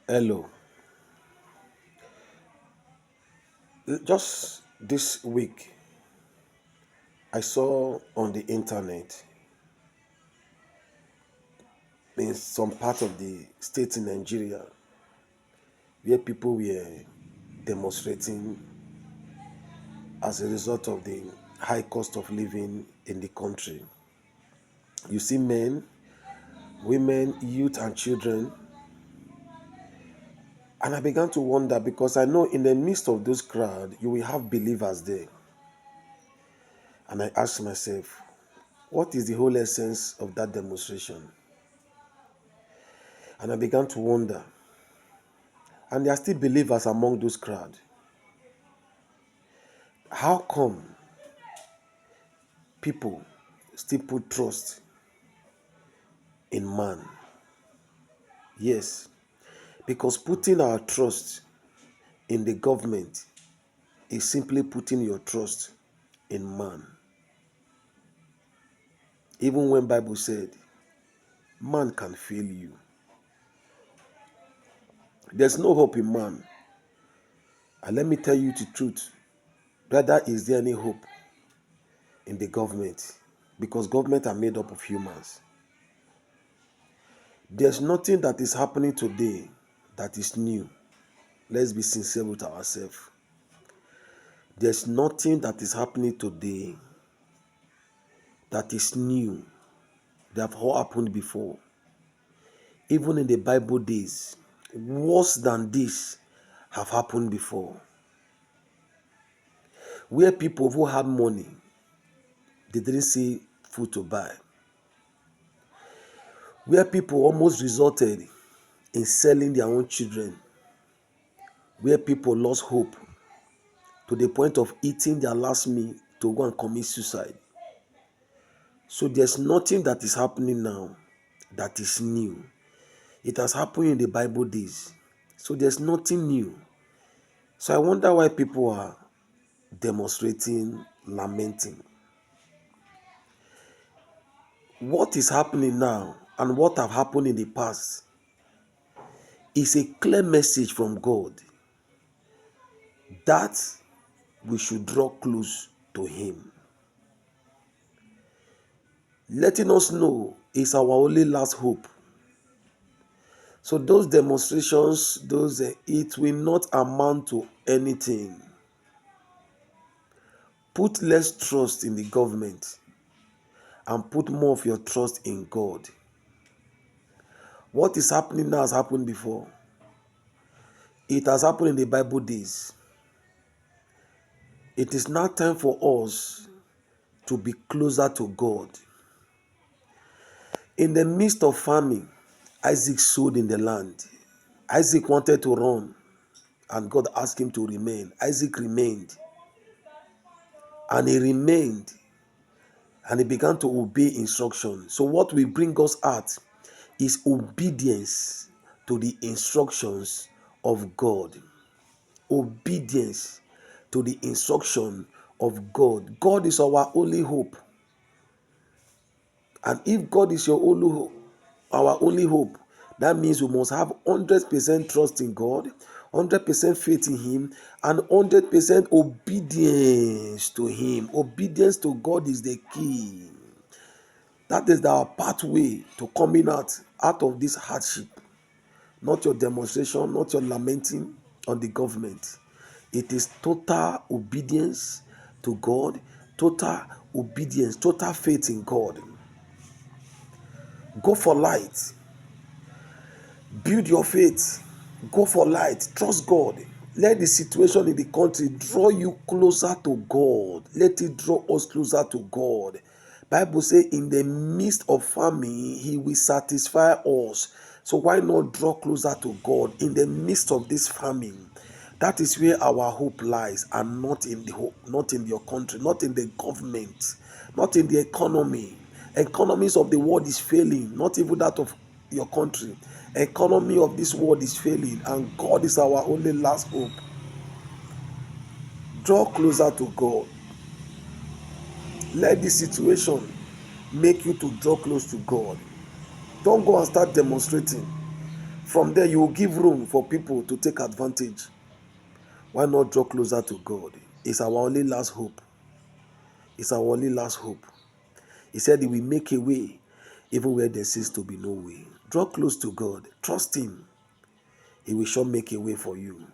Hello. Just this week, I saw on the internet in some part of the state in Nigeria where people were demonstrating as a result of the high cost of living in the country. You see men, women, youth, and children. And I began to wonder because I know in the midst of those crowd, you will have believers there. And I asked myself, what is the whole essence of that demonstration? And I began to wonder. And there are still believers among those crowd. How come people still put trust in man? Yes, because putting our trust in the government is simply putting your trust in man. Even when Bible said, man can fail you. There's no hope in man. And let me tell you the truth. Rather, is there any hope in the government? Because government are made up of humans. There's nothing that is happening today that is new. Let's be sincere with ourselves. There's nothing that is happening today that is new. They have all happened before. Even in the Bible days, worse than this have happened before. Where people who had money, they didn't see food to buy. Where people almost resulted in selling their own children. Where people lost hope to the point of eating their last meal to go and commit suicide. So there's nothing that is happening now that is new. It has happened in the Bible days. So there's nothing new. So I wonder why people are demonstrating, lamenting. What is happening now and what have happened in the past is a clear message from God that we should draw close to Him. Letting us know is our only last hope. So those demonstrations, it will not amount to anything. Put less trust in the government and put more of your trust in God. What is happening now has happened before. It has happened in the Bible days. It is now time for us to be closer to God. In the midst of famine, Isaac sowed in the land. Isaac wanted to run, and God asked him to remain. Isaac remained, and he remained, and he began to obey instruction. So what will bring us out is obedience to the instructions of God. Obedience to the instruction of God. God is our only hope. And if God is your only hope, our only hope, that means we must have 100% trust in God, 100% faith in Him, and 100% obedience to Him. Obedience to God is the key. That is our pathway to coming out of this hardship. Not your demonstration, not your lamenting on the government. It is total obedience to God, total obedience, total faith in God. Go for light. Build your faith. Go for light. Trust God. Let the situation in the country draw you closer to God. Let it draw us closer to God. Bible says in the midst of famine, He will satisfy us. So why not draw closer to God in the midst of this famine? That is where our hope lies, and not in the hope, not in your country, not in the government, not in the economy. Economies of the world is failing, not even that of your country. Economy of this world is failing, and God is our only last hope. Draw closer to God. Let this situation make you to draw close to God. Don't go and start demonstrating. From there, you will give room for people to take advantage. Why not draw closer to God? It's our only last hope. It's our only last hope. He said he will make a way even where there seems to be no way. Draw close to God. Trust him. He will sure make a way for you.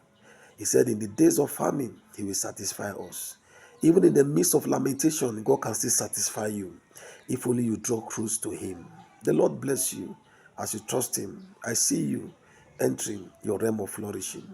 He said in the days of famine, he will satisfy us. Even in the midst of lamentation, God can still satisfy you if only you draw close to him. The Lord bless you as you trust him. I see you entering your realm of flourishing.